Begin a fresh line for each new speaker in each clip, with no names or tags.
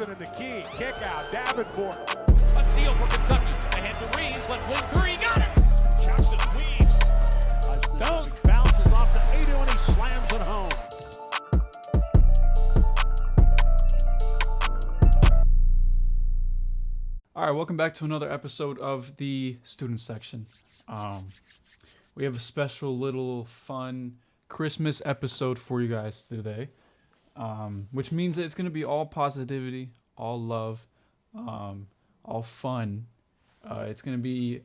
Jackson in the key. Kick out. Davenport.
A steal for Kentucky. Ahead to Reeves. Left wing three. Got it. Jackson weaves.
A dunk. Bounces off to Adu and he slams it home.
All right, welcome back to another episode of the student section. We have a special little fun Christmas episode for you guys today, which means that it's going to be all positivity, all love, all fun. It's going to be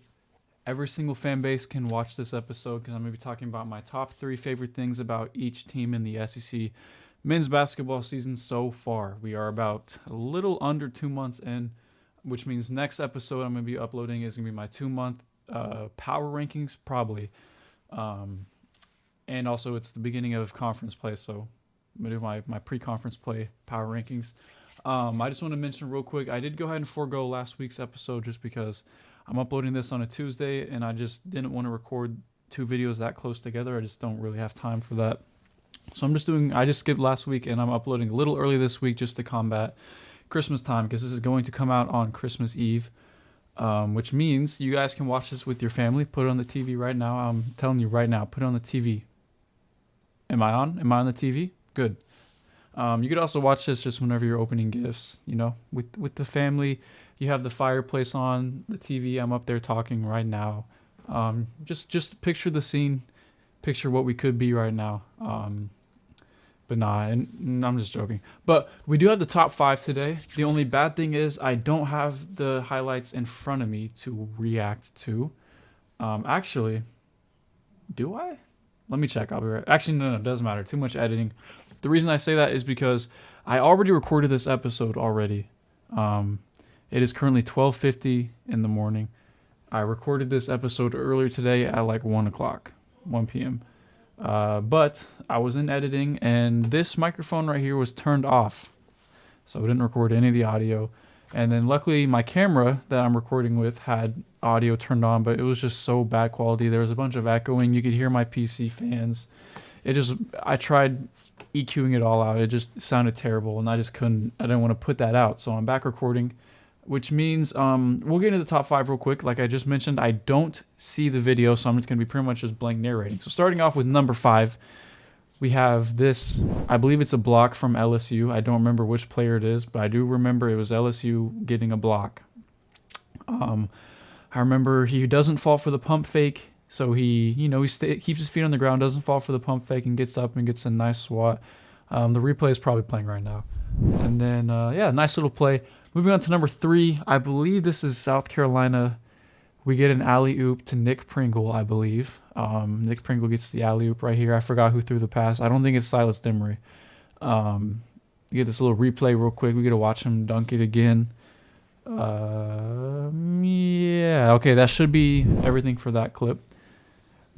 every single fan base can watch this episode because I'm going to be talking about my top 3 favorite things about each team in the SEC men's basketball season so far. We are about a little under 2 months in, which means next episode I'm going to be uploading is going to be my 2-month power rankings, probably. And also it's the beginning of conference play, so I'm going to do my pre-conference play power rankings. I just want to mention real quick, I did go ahead and forego last week's episode just because I'm uploading this on a Tuesday, and I just didn't want to record 2 videos that close together. I just don't really have time for that. So I just skipped last week, and I'm uploading a little early this week just to combat Christmas time, because this is going to come out on Christmas Eve, which means you guys can watch this with your family. Put it on the TV right now. I'm telling you right now, put it on the TV. Am I on the TV? Good. You could also watch this just whenever you're opening gifts, with the family. You have the fireplace on, the TV. I'm up there talking right now. Just picture the scene, picture what we could be right now. But nah, and I'm just joking. But we do have the top 5 today. The only bad thing is I don't have the highlights in front of me to react to. Actually, do I? Let me check. I'll be right. Actually, no, it doesn't matter. Too much editing. The reason I say that is because I already recorded this episode already. It is currently 12:50 in the morning. I recorded this episode earlier today at like 1 p.m. But I was in editing, and this microphone right here was turned off, so I didn't record any of the audio. And then luckily my camera that I'm recording with had audio turned on, but it was just so bad quality. There was a bunch of echoing. You could hear my PC fans. I tried EQing it all out. It just sounded terrible, and I didn't want to put that out. So I'm back recording, which means we'll get into the top 5 real quick. Like I just mentioned, I don't see the video, so I'm just going to be pretty much just blank narrating. So starting off with number 5, we have this, I believe it's a block from LSU. I don't remember which player it is, but I do remember it was LSU getting a block. I remember he doesn't fall for the pump fake, so he keeps his feet on the ground, doesn't fall for the pump fake, and gets up and gets a nice swat. The replay is probably playing right now. And then, nice little play. Moving on to number 3, I believe this is South Carolina. We get an alley-oop to Nick Pringle, I believe. Nick Pringle gets the alley-oop right here. I forgot who threw the pass. I don't think it's Silas Demery. You get this little replay real quick. We get to watch him dunk it again. Okay, that should be everything for that clip.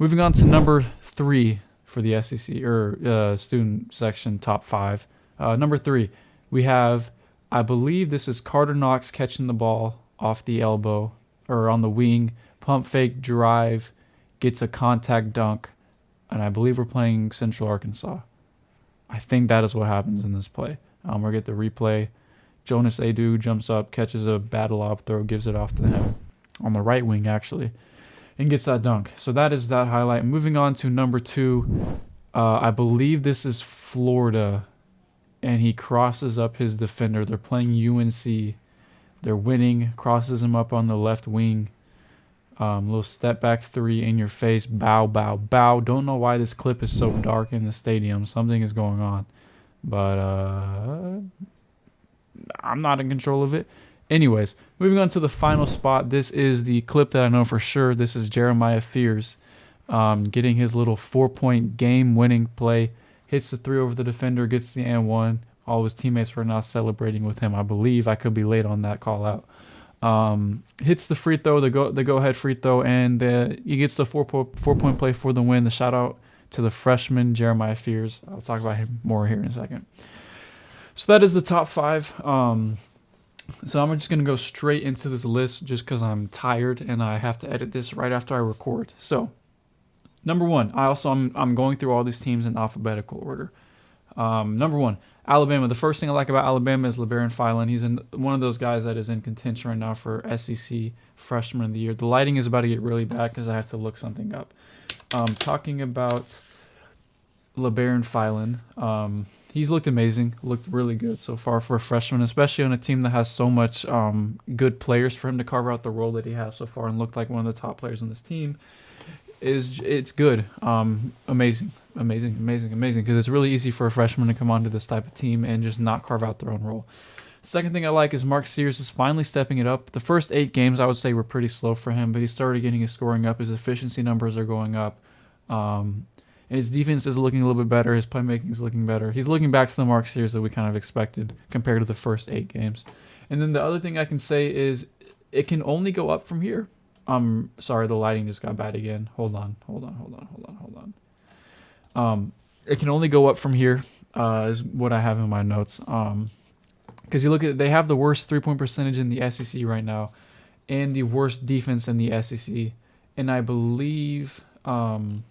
Moving on to number 3 for the SEC or student section top 5. Number 3, we have, I believe this is Carter Knox catching the ball off the elbow or on the wing, pump fake, drive, gets a contact dunk, and I believe we're playing Central Arkansas. I think that is what happens in this play. We'll get the replay. Jonas Adu jumps up, catches a bad lob throw, gives it off to him on the right wing actually, and gets that dunk. So that is that highlight. Moving on to number 2, I believe this is Florida, and he crosses up his defender. They're playing UNC. They're winning, crosses him up on the left wing. Little step back 3 in your face. Bow, bow, bow. Don't know why this clip is so dark in the stadium. Something is going on. But I'm not in control of it. Anyways, moving on to the final spot. This is the clip that I know for sure. This is Jeremiah Fears getting his little 4-point game-winning play. Hits the 3 over the defender, gets the and 1. All of his teammates were now celebrating with him. I believe I could be late on that call out. Hits the free throw, the go-ahead free throw, and he gets the 4-point play for the win. The shout-out to the freshman, Jeremiah Fears. I'll talk about him more here in a second. So that is the top 5. So I'm just going to go straight into this list just because I'm tired and I have to edit this right after I record. So, number 1, I'm going through all these teams in alphabetical order. Number 1, Alabama. The first thing I like about Alabama is LeBaron Filan. He's one of those guys that is in contention right now for SEC Freshman of the Year. The lighting is about to get really bad because I have to look something up. Talking about LeBaron Filan, he's looked amazing, looked really good so far for a freshman, especially on a team that has so much good players for him to carve out the role that he has so far and looked like one of the top players on this team. It's good. Amazing because it's really easy for a freshman to come onto this type of team and just not carve out their own role. Second thing I like is Mark Sears is finally stepping it up. The first 8 games I would say were pretty slow for him, but he started getting his scoring up. His efficiency numbers are going up. His defense is looking a little bit better. His playmaking is looking better. He's looking back to the Mark Sears that we kind of expected compared to the first 8 games. And then the other thing I can say is it can only go up from here. Sorry, the lighting just got bad again. Hold on. It can only go up from here, is what I have in my notes. Because you look at it, they have the worst 3-point percentage in the SEC right now, and the worst defense in the SEC. And I believe, hold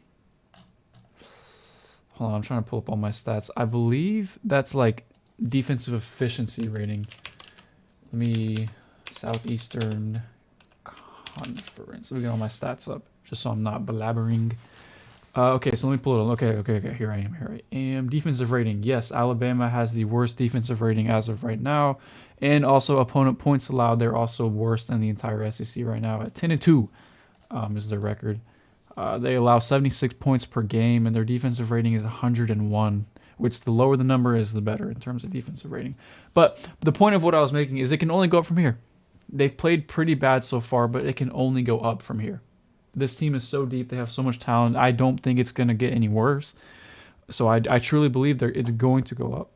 on, I'm trying to pull up all my stats. I believe that's like defensive efficiency rating. Southeastern Conference. Let me get all my stats up just so I'm not blabbering. Okay, so let me pull it up. Okay. Here I am. Defensive rating. Yes, Alabama has the worst defensive rating as of right now. And also opponent points allowed. They're also worse than the entire SEC right now at 10-2 is their record. They allow 76 points per game, and their defensive rating is 101, which the lower the number is, the better in terms of defensive rating. But the point of what I was making is it can only go up from here. They've played pretty bad so far, but it can only go up from here. This team is so deep. They have so much talent. I don't think it's going to get any worse. So I truly believe it's going to go up.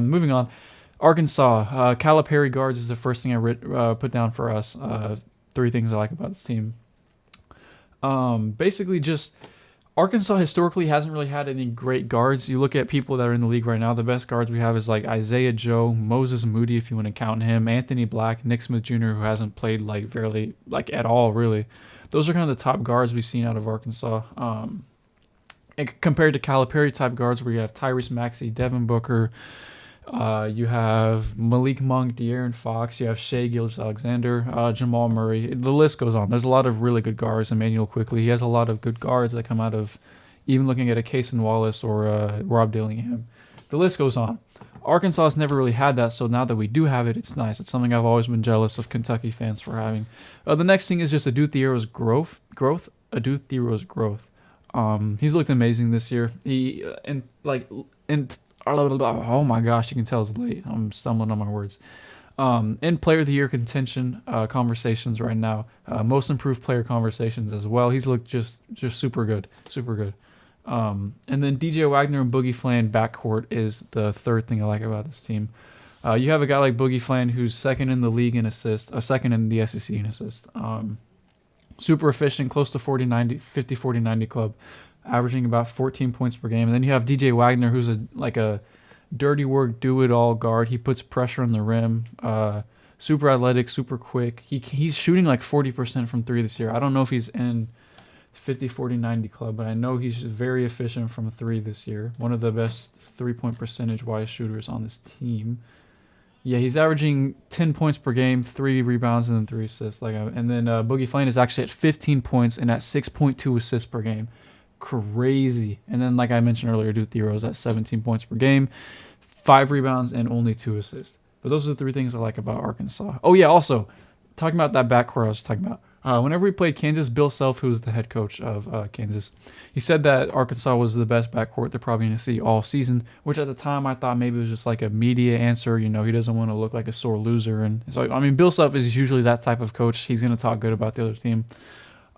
Moving on. Arkansas. Calipari guards is the first thing I put down for us. 3 things I like about this team. Basically just Arkansas historically hasn't really had any great guards. You look at people that are in the league right now, the best guards we have is like Isaiah Joe, Moses Moody, if you want to count him, Anthony Black, Nick Smith Jr., who hasn't played at all, really. Those are kind of the top guards we've seen out of Arkansas. Compared to Calipari type guards where you have Tyrese Maxey, Devin Booker, you have Malik Monk, De'Aaron Fox, you have Shai Gilgeous-Alexander, Jamal Murray. The list goes on. There's a lot of really good guards. Emmanuel Quickley. He has a lot of good guards that come out of even looking at a Cason Wallace or Rob Dillingham. The list goes on. Arkansas has never really had that, so now that we do have it, it's nice. It's something I've always been jealous of Kentucky fans for having. The next thing is just Adou Thiera's growth. Adou Thiera's growth. He's looked amazing this year. Oh my gosh, you can tell it's late. I'm stumbling on my words. In Player of the Year contention conversations right now. Most improved player conversations as well. He's looked just super good. And then DJ Wagner and Boogie Flan backcourt is the third thing I like about this team. You have a guy like Boogie Flan who's second in the league in assists, second in the SEC in assists. Super efficient, close to 50-40-90 club, averaging about 14 points per game. And then you have DJ Wagner, who's a dirty work, do-it-all guard. He puts pressure on the rim. Super athletic, super quick. He's shooting like 40% from 3 this year. I don't know if he's in 50-40-90 club, but I know he's very efficient from 3 this year. One of the best 3-point percentage-wise shooters on this team. Yeah, he's averaging 10 points per game, 3 rebounds, and then 3 assists. And then Boogie Flan is actually at 15 points and at 6.2 assists per game. Crazy. And then, like I mentioned earlier, Adou Thiera's at 17 points per game, 5 rebounds, and only 2 assists. But those are the 3 things I like about Arkansas. Oh, yeah, also, talking about that backcourt I was talking about. Whenever we played Kansas, Bill Self, who was the head coach of Kansas, he said that Arkansas was the best backcourt they're probably going to see all season, which at the time I thought maybe it was just like a media answer. You know, he doesn't want to look like a sore loser. And so, I mean, Bill Self is usually that type of coach. He's going to talk good about the other team.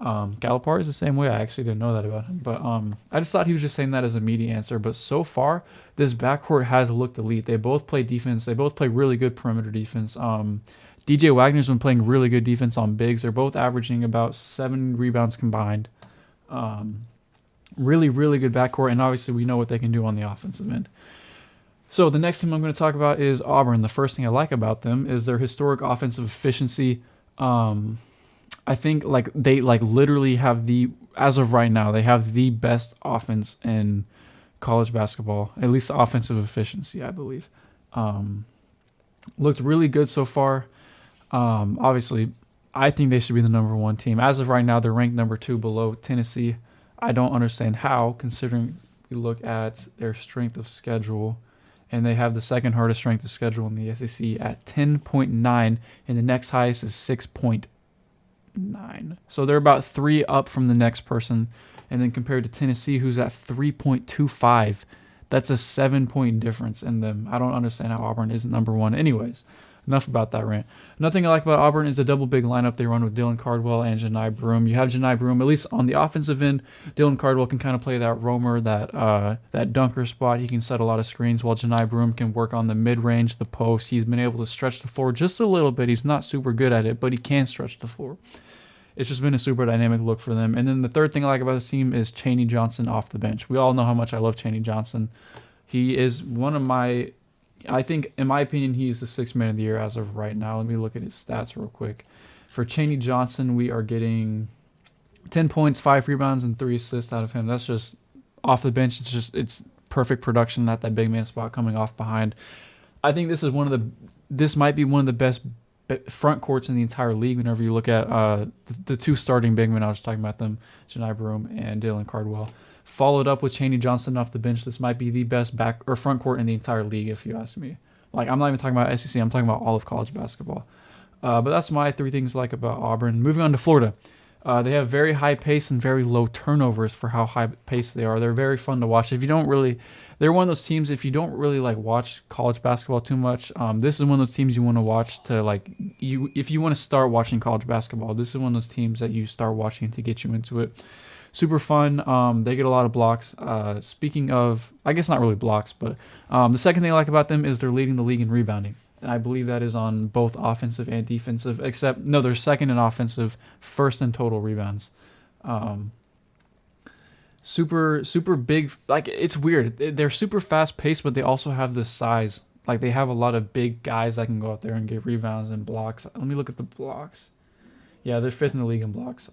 Calipari is the same way. I actually didn't know that about him. But I just thought he was just saying that as a media answer. But so far, this backcourt has looked elite. They both play defense. They both play really good perimeter defense. DJ Wagner's been playing really good defense on bigs. They're both averaging about 7 rebounds combined. Really, really good backcourt, and obviously we know what they can do on the offensive end. So the next thing I'm going to talk about is Auburn. The first thing I like about them is their historic offensive efficiency. I think they literally have as of right now, they have the best offense in college basketball, at least offensive efficiency, I believe. Looked really good so far. Obviously, I think they should be the number 1 team. As of right now, they're ranked number 2 below Tennessee. I don't understand how, considering we look at their strength of schedule, and they have the second hardest strength of schedule in the SEC at 10.9, and the next highest is 6.9. So they're about 3 up from the next person. And then compared to Tennessee, who's at 3.25, that's a 7-point difference in them. I don't understand how Auburn isn't number 1. Anyways, enough about that rant. Another thing I like about Auburn is a double big lineup they run with Dylan Cardwell and Janai Broome. You have Janai Broome, at least on the offensive end. Dylan Cardwell can kind of play that roamer, that dunker spot. He can set a lot of screens, while Janai Broome can work on the mid-range, the post. He's been able to stretch the floor just a little bit. He's not super good at it, but he can stretch the floor. It's just been a super dynamic look for them. And then the third thing I like about this team is Chaney Johnson off the bench. We all know how much I love Chaney Johnson. He is one of my, I think, in my opinion, he's the 6th man of the year as of right now. Let me look at his stats real quick. For Chaney Johnson, we are getting 10 points, 5 rebounds, and 3 assists out of him. That's just off the bench. It's perfect production at that big man spot coming off behind. I think this might be one of the best front courts in the entire league whenever you look at the 2 starting big men. I was talking about them, Janai Broome and Dylan Cardwell. Followed up with Chaney Johnson off the bench. This might be the best back or front court in the entire league, if you ask me. Like, I'm not even talking about SEC. I'm talking about all of college basketball. But that's my 3 things I like about Auburn. Moving on to Florida. They have very high pace and very low turnovers for how high paced they are. They're very fun to watch. They're one of those teams, if you don't really like watch college basketball too much, this is one of those teams you want to watch to if you want to start watching college basketball, this is one of those teams that you start watching to get you into it. Super fun. They get a lot of blocks. Speaking of, I guess not really blocks, but the second thing I like about them is they're leading the league in rebounding. And I believe that is on both offensive and defensive, except, no, they're second in offensive, first in total rebounds. Super big. Like, it's weird. They're super fast paced, but they also have the size. Like, they have a lot of big guys that can go out there and get rebounds and blocks. Let me look at the blocks. Yeah, they're 5th in the league in blocks.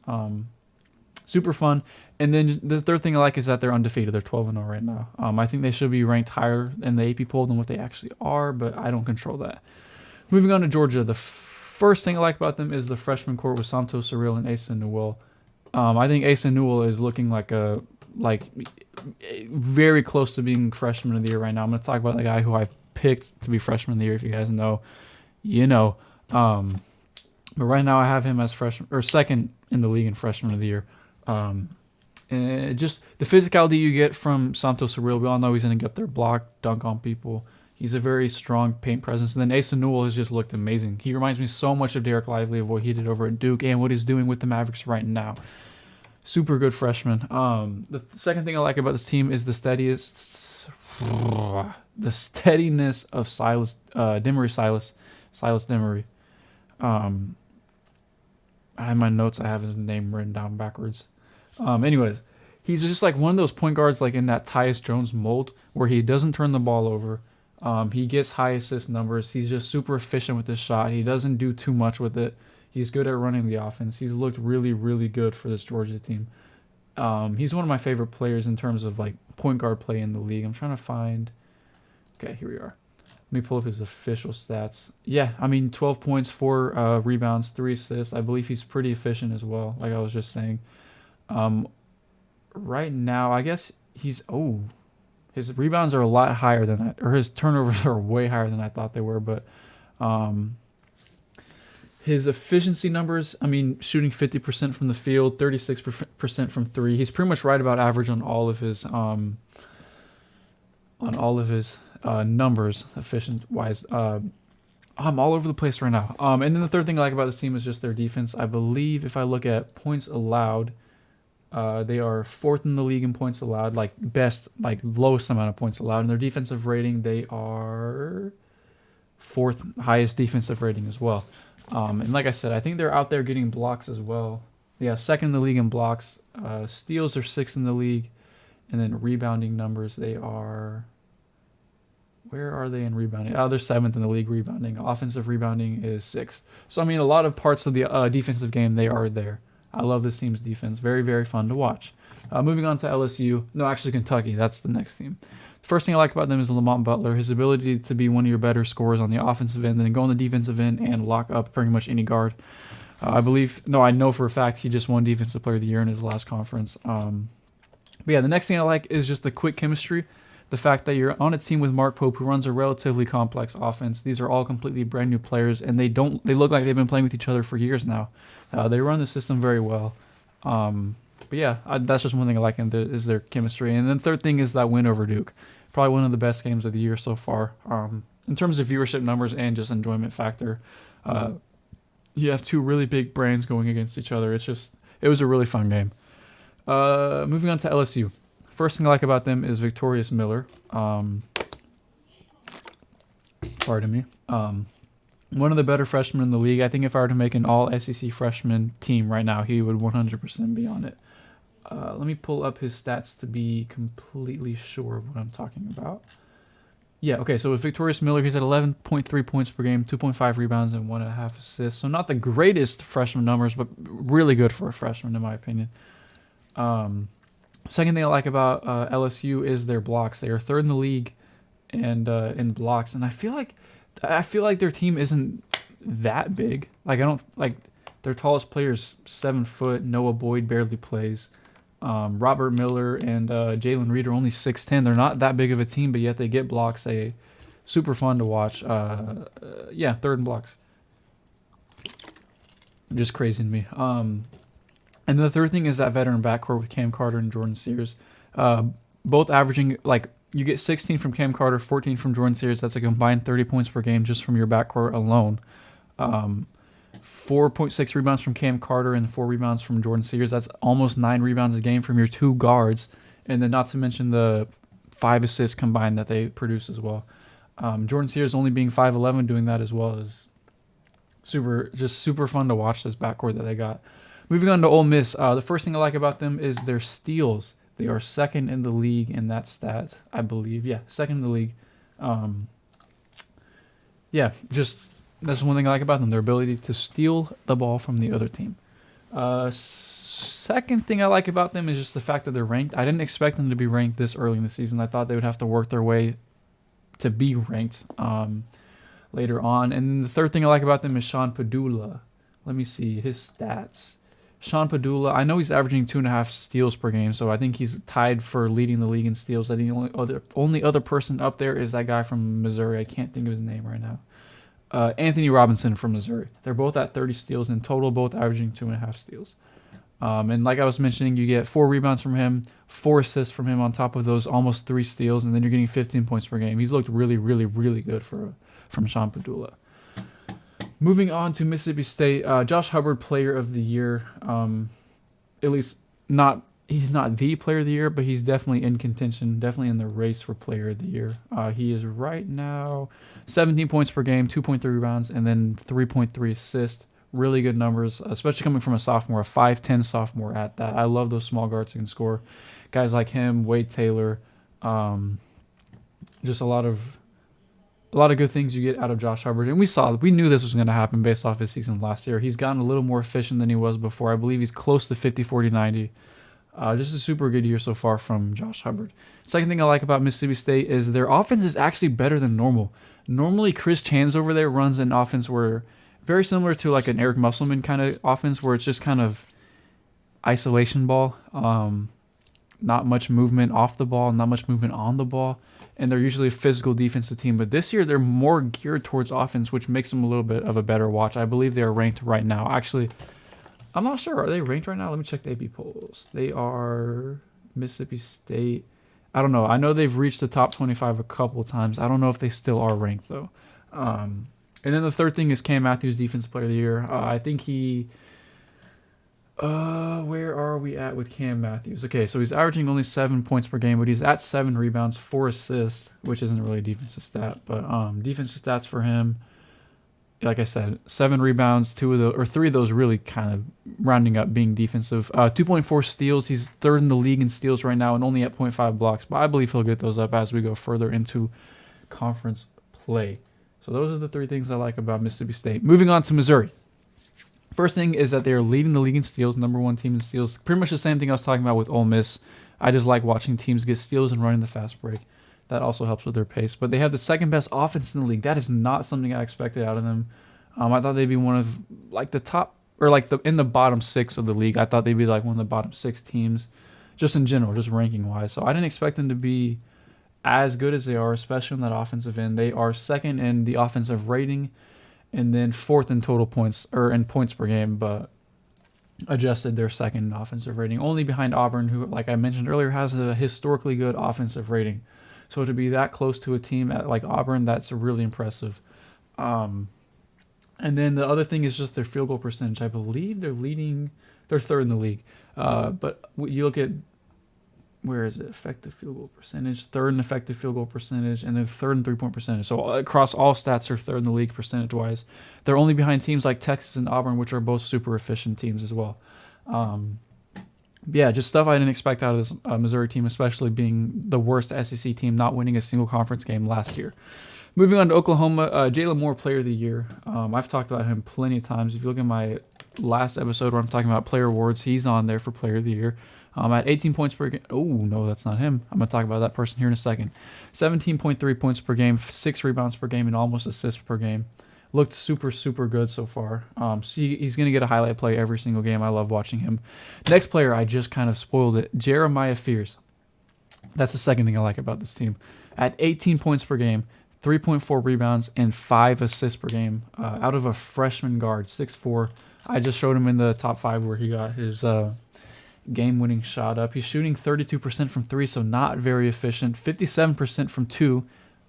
Super fun. And then the third thing I like is that they're undefeated. They're 12-0 right now. I think they should be ranked higher in the AP poll than what they actually are, but I don't control that. Moving on to Georgia, the first thing I like about them is the freshman court with Santos Surreal and Asa Newell. I think Asa Newell is looking like very close to being freshman of the year right now. I'm going to talk about the guy who I picked to be freshman of the year. If you guys know, you know. But right now I have him as freshman or second in the league in freshman of the year. And just the physicality you get from Santos Surreal. We all know he's going to get there, block, dunk on people. He's a very strong paint presence. And then Asa Newell has just looked amazing. He reminds me so much of Derek Lively, of what he did over at Duke and what he's doing with the Mavericks right now. Super good freshman. The second thing I like about this team is the steadiness of Silas Demery. I have my notes. I have his name written down backwards. Anyways, he's just like one of those point guards like in that Tyus Jones mold where he doesn't turn the ball over. He gets high assist numbers. He's just super efficient with his shot. He doesn't do too much with it. He's good at running the offense. He's looked really, really good for this Georgia team. He's one of my favorite players in terms of like point guard play in the league. I'm trying to find. Okay, here we are. Let me pull up his official stats. Yeah, I mean, 12 points, 4 rebounds, 3 assists. I believe he's pretty efficient as well, like I was just saying. Right now, I guess his rebounds are a lot higher than that, or his turnovers are way higher than I thought they were. But his efficiency numbers, I mean, shooting 50% from the field, 36% from 3. He's pretty much right about average on all of his numbers, efficient wise. I'm all over the place right now. And then the third thing I like about this team is just their defense. I believe if I look at points allowed, they are 4th in the league in points allowed, like lowest amount of points allowed. And their defensive rating, they are 4th highest defensive rating as well. And like I said, I think they're out there getting blocks as well. Yeah, 2nd in the league in blocks. Steals are 6th in the league. And then rebounding numbers, they are... Where are they in rebounding? Oh, they're 7th in the league rebounding. Offensive rebounding is 6th. So, I mean, a lot of parts of the defensive game, they are there. I love this team's defense. Very, very fun to watch. Moving on to LSU. No, actually Kentucky. That's the next team. The first thing I like about them is Lamont Butler. His ability to be one of your better scorers on the offensive end, then go on the defensive end and lock up pretty much any guard. I know for a fact he just won Defensive Player of the Year in his last conference. But yeah, the next thing I like is just the quick chemistry. The fact that you're on a team with Mark Pope, who runs a relatively complex offense. These are all completely brand new players, and they look like they've been playing with each other for years now. They run the system very well. But yeah, that's just one thing I like is their chemistry. And then third thing is that win over Duke. Probably one of the best games of the year so far. In terms of viewership numbers and just enjoyment factor. You have two really big brands going against each other. It was a really fun game. Moving on to LSU. First thing I like about them is Victorious Miller. Pardon me. One of the better freshmen in the league. I think if I were to make an all SEC freshman team right now, he would 100% be on it. Let me pull up his stats to be completely sure of what I'm talking about. Yeah, okay, so with Victorious Miller, he's at 11.3 points per game, 2.5 rebounds, and 1.5 assists. So not the greatest freshman numbers, but really good for a freshman, in my opinion. Second thing I like about LSU is their blocks. They are third in the league and in blocks, and I feel like their team isn't that big. Like their tallest player is 7 foot. Noah Boyd barely plays. Robert Miller and Jalen Reed are only 6'10". They're not that big of a team, but yet they get blocks. They super fun to watch. Yeah, third in blocks. Just crazy to me. And the third thing is that veteran backcourt with Cam Carter and Jordan Sears. Both averaging, you get 16 from Cam Carter, 14 from Jordan Sears. That's a combined 30 points per game just from your backcourt alone. 4.6 rebounds from Cam Carter and 4 rebounds from Jordan Sears. That's almost 9 rebounds a game from your two guards. And then not to mention the 5 assists combined that they produce as well. Jordan Sears only being 5'11", doing that as well is super fun to watch, this backcourt that they got. Moving on to Ole Miss, the first thing I like about them is their steals. They are second in the league in that stat, I believe. Yeah, second in the league. That's one thing I like about them, their ability to steal the ball from the other team. Second thing I like about them is just the fact that they're ranked. I didn't expect them to be ranked this early in the season. I thought they would have to work their way to be ranked later on. And then the third thing I like about them is Sean Padula. Let me see his stats. Sean Padula, I know he's averaging 2.5 steals per game, so I think he's tied for leading the league in steals. I think the only other person up there is that guy from Missouri. I can't think of his name right now. Anthony Robinson from Missouri. They're both at 30 steals in total, both averaging 2.5 steals. And like I was mentioning, you get 4 rebounds from him, 4 assists from him on top of those almost 3 steals, and then you're getting 15 points per game. He's looked really, really, really good from Sean Padula. Moving on to Mississippi State, Josh Hubbard, Player of the Year. At least he's not the Player of the Year, but he's definitely in contention, definitely in the race for Player of the Year. He is right now 17 points per game, 2.3 rebounds, and then 3.3 assists. Really good numbers, especially coming from a sophomore, a 5'10" sophomore at that. I love those small guards who can score. Guys like him, Wade Taylor, just a lot of good things you get out of Josh Hubbard. And we knew this was going to happen based off his season last year. He's gotten a little more efficient than he was before. I believe he's close to 50, 40, 90. Just a super good year so far from Josh Hubbard. Second thing I like about Mississippi State is their offense is actually better than normal. Normally, Chris Chans over there runs an offense where very similar to like an Eric Musselman kind of offense where it's just kind of isolation ball. Not much movement off the ball, not much movement on the ball. And they're usually a physical defensive team. But this year, they're more geared towards offense, which makes them a little bit of a better watch. I believe they are ranked right now. Actually, I'm not sure. Are they ranked right now? Let me check the AP polls. They are Mississippi State. I don't know. I know they've reached the top 25 a couple of times. I don't know if they still are ranked, though. And then the third thing is Cam Matthews, Defensive Player of the Year. I think he... where are we at with Cam Matthews? Okay, so he's averaging only 7 points per game, but he's at 7 rebounds, 4 assists, which isn't really a defensive stat, but defensive stats for him, like I said, 7 rebounds, 3 of those really kind of rounding up being defensive. 2.4 steals. He's third in the league in steals right now and only at 0.5 blocks, but I believe he'll get those up as we go further into conference play. So those are the 3 things I like about Mississippi State. Moving on to Missouri. First thing is that they're leading the league in steals, number 1 team in steals. Pretty much the same thing I was talking about with Ole Miss. I just like watching teams get steals and running the fast break. That also helps with their pace. But they have the second best offense in the league. That is not something I expected out of them. I thought they'd be one of like the top, or like in the bottom 6 of the league. I thought they'd be like one of the bottom 6 teams, just in general, just ranking wise. So I didn't expect them to be as good as they are, especially on that offensive end. They are second in the offensive rating, and then 4th in total points, or in points per game, but adjusted their second offensive rating, only behind Auburn, who, like I mentioned earlier, has a historically good offensive rating. So to be that close to a team like Auburn, that's really impressive. And then the other thing is just their field goal percentage. I believe they're 3rd in the league. But you look at, where is it? Effective field goal percentage, 3rd in effective field goal percentage, and then 3rd in 3-point percentage. So across all stats, they're 3rd in the league percentage-wise. They're only behind teams like Texas and Auburn, which are both super efficient teams as well. Yeah, just stuff I didn't expect out of this Missouri team, especially being the worst SEC team, not winning a single conference game last year. Moving on to Oklahoma, Jalen Moore, Player of the Year. I've talked about him plenty of times. If you look at my last episode where I'm talking about player awards, he's on there for Player of the Year. At 18 points per game. Oh, no, that's not him. I'm going to talk about that person here in a second. 17.3 points per game, 6 rebounds per game, and almost assists per game. Looked super, super good so far. So he's going to get a highlight play every single game. I love watching him. Next player, I just kind of spoiled it. Jeremiah Fears. That's the second thing I like about this team. At 18 points per game, 3.4 rebounds, and 5 assists per game out of a freshman guard, 6'4". I just showed him in the top 5 where he got his game-winning shot up. He's shooting 32% from 3, so not very efficient. 57% from 2.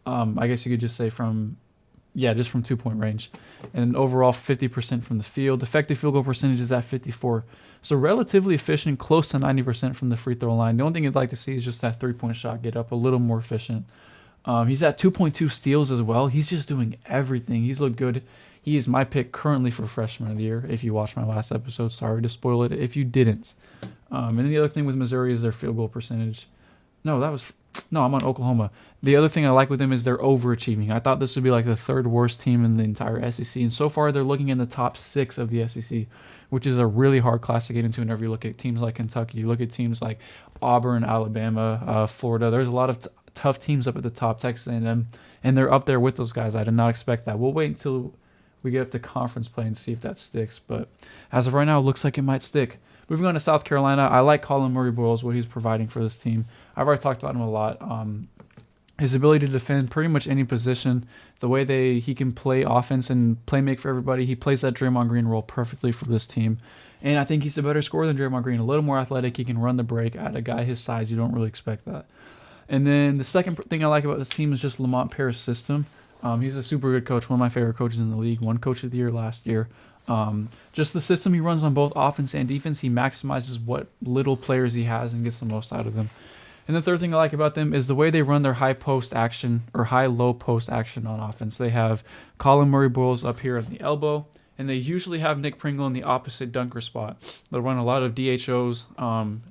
I guess you could just say just from 2-point range. And overall, 50% from the field. Effective field goal percentage is at 54. So relatively efficient, close to 90% from the free throw line. The only thing you'd like to see is just that 3-point shot get up a little more efficient. He's at 2.2 steals as well. He's just doing everything. He's looked good. He is my pick currently for Freshman of the Year. If you watched my last episode, sorry to spoil it if you didn't. And then the other thing with Missouri is their field goal percentage. I'm on Oklahoma. The other thing I like with them is they're overachieving. I thought this would be like the 3rd worst team in the entire SEC, and so far they're looking in the top 6 of the SEC, which is a really hard class to get into whenever you look at teams like Kentucky. You look at teams like Auburn, Alabama, Florida. There's a lot of tough teams up at the top, Texas A&M, and they're up there with those guys. I did not expect that. We'll wait until we get up to conference play and see if that sticks, but as of right now, it looks like it might stick. Moving on to South Carolina, I like Colin Murray-Boyles, what he's providing for this team. I've already talked about him a lot. His ability to defend pretty much any position, the way he can play offense and play make for everybody, he plays that Draymond Green role perfectly for this team. And I think he's a better scorer than Draymond Green, a little more athletic. He can run the break. At a guy his size, you don't really expect that. And then the second thing I like about this team is just Lamont Paris' system. He's a super good coach, one of my favorite coaches in the league, won Coach of the Year last year. Just the system he runs on both offense and defense, he maximizes what little players he has and gets the most out of them. And the third thing I like about them is the way they run their high post action or high-low post action on offense. They have Colin Murray-Boyles up here at the elbow, and they usually have Nick Pringle in the opposite dunker spot. They'll run a lot of DHOs,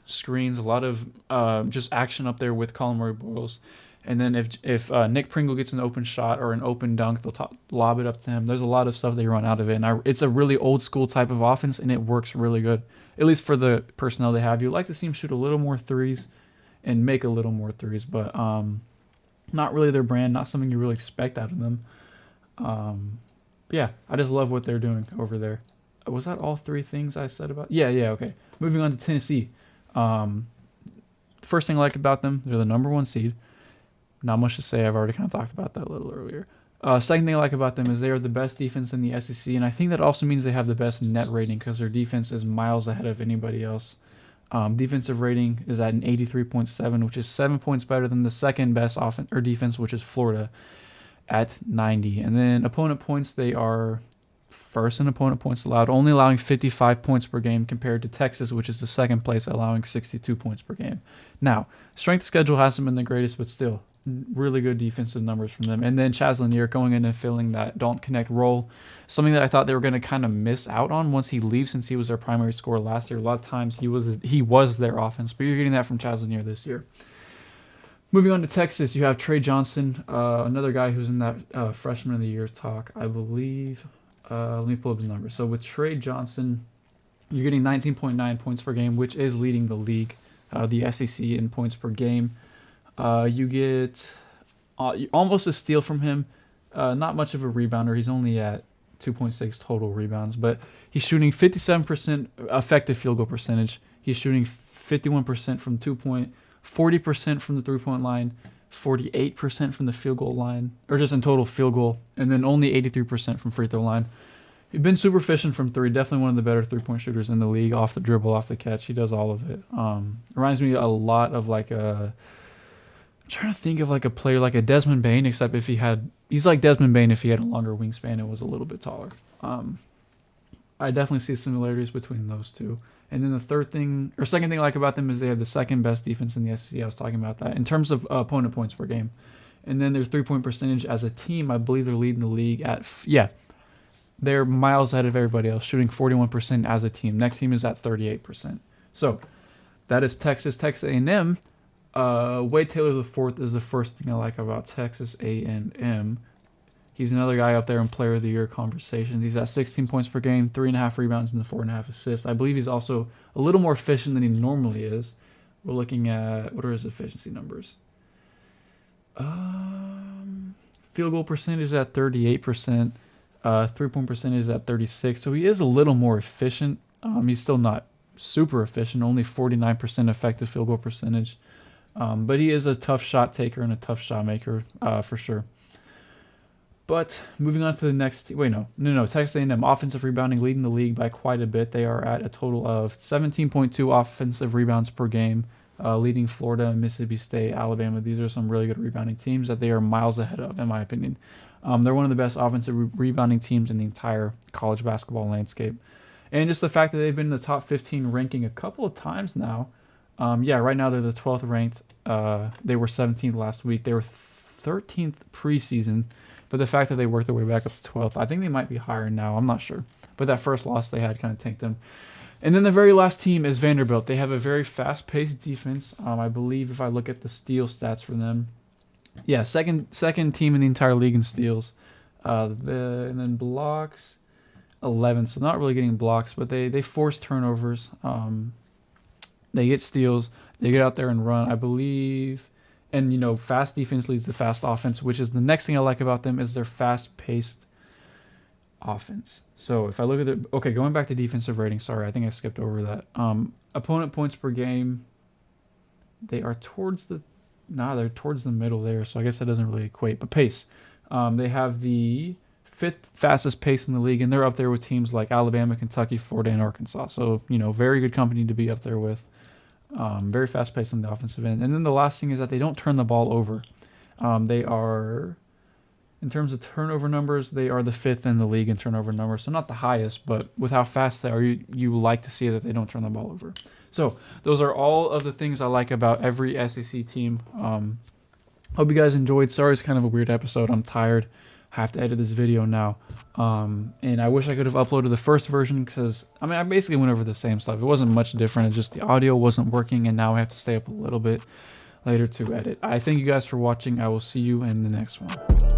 screens, a lot of just action up there with Colin Murray-Boyles. And then if Nick Pringle gets an open shot or an open dunk, they'll lob it up to him. There's a lot of stuff they run out of it. And it's a really old school type of offense, and it works really good, at least for the personnel they have. You'd like to see them shoot a little more threes and make a little more threes, but not really their brand, not something you really expect out of them. Yeah, I just love what they're doing over there. Was that all 3 things I said about? Yeah, okay. Moving on to Tennessee. First thing I like about them, they're the number 1 seed. Not much to say. I've already kind of talked about that a little earlier. Second thing I like about them is they are the best defense in the SEC, and I think that also means they have the best net rating because their defense is miles ahead of anybody else. Defensive rating is at an 83.7, which is 7 points better than the second best offense or defense, which is Florida, at 90. And then opponent points, they are first in opponent points allowed, only allowing 55 points per game compared to Texas, which is the second place, allowing 62 points per game. Now, strength of schedule hasn't been the greatest, but still, really good defensive numbers from them. And then Chaz Lanier going in and filling that don't connect role, something that I thought they were going to kind of miss out on once he leaves, since he was their primary scorer last year. A lot of times he was their offense, but you're getting that from Chaz Lanier this year. Moving on to Texas, you have Trey Johnson, another guy who's in that freshman of the year talk, I believe. Let me pull up his numbers. So with Trey Johnson, you're getting 19.9 points per game, which is leading the league, the SEC in points per game. You get almost a steal from him. Not much of a rebounder. He's only at 2.6 total rebounds, but he's shooting 57% effective field goal percentage. He's shooting 51% from 2-point, 40% from the 3-point line, 48% from the field goal line, or just in total field goal, and then only 83% from free throw line. He's been super efficient from three. Definitely one of the better 3-point shooters in the league. Off the dribble, off the catch, he does all of it. Reminds me a lot of like a. I'm trying to think of like a player like a Desmond Bane, except if he's like Desmond Bane if he had a longer wingspan and was a little bit taller. I definitely see similarities between those two. And then the second thing I like about them is they have the second best defense in the SEC. I was talking about that in terms of opponent points per game. And then their 3-point percentage as a team, I believe they're leading the league at, they're miles ahead of everybody else, shooting 41% as a team. Next team is at 38%. So that is Texas A&M. Wade Taylor IV is the first thing I like about Texas A&M. He's another guy up there in Player of the Year conversations. He's at 16 points per game, 3.5 rebounds, and 4.5 assists. I believe he's also a little more efficient than he normally is. We're looking at, what are his efficiency numbers? Field goal percentage is at 38%. 3-point percentage is at 36%. So he is a little more efficient. He's still not super efficient, only 49% effective field goal percentage. But he is a tough shot taker and a tough shot maker for sure. But moving on to the next, Texas A&M offensive rebounding leading the league by quite a bit. They are at a total of 17.2 offensive rebounds per game, leading Florida, Mississippi State, Alabama. These are some really good rebounding teams that they are miles ahead of, in my opinion. They're one of the best offensive rebounding teams in the entire college basketball landscape. And just the fact that they've been in the top 15 ranking a couple of times now. Right now they're the 12th ranked. They were 17th last week. They were 13th preseason. But the fact that they worked their way back up to 12th, I think they might be higher now. I'm not sure. But that first loss they had kind of tanked them. And then the very last team is Vanderbilt. They have a very fast-paced defense. I believe if I look at the steal stats for them, second team in the entire league in steals. And then blocks, 11. So not really getting blocks, but they force turnovers. They get steals. They get out there and run. I believe... And, fast defense leads to fast offense, which is the next thing I like about them is their fast-paced offense. So if I look at going back to defensive rating, sorry, I think I skipped over that. Opponent points per game, they're towards the middle there, so I guess that doesn't really equate. But pace, they have the 5th fastest pace in the league, and they're up there with teams like Alabama, Kentucky, Florida, and Arkansas. So, very good company to be up there with. Very fast-paced on the offensive end. And then the last thing is that they don't turn the ball over. They are, in terms of turnover numbers, they are the 5th in the league in turnover numbers. So not the highest, but with how fast they are, you like to see that they don't turn the ball over. So those are all of the things I like about every SEC team. Hope you guys enjoyed. Sorry, it's kind of a weird episode. I'm tired. I have to edit this video now. And I wish I could have uploaded the first version because, I basically went over the same stuff. It wasn't much different. It's just the audio wasn't working, and now I have to stay up a little bit later to edit. I thank you guys for watching. I will see you in the next one.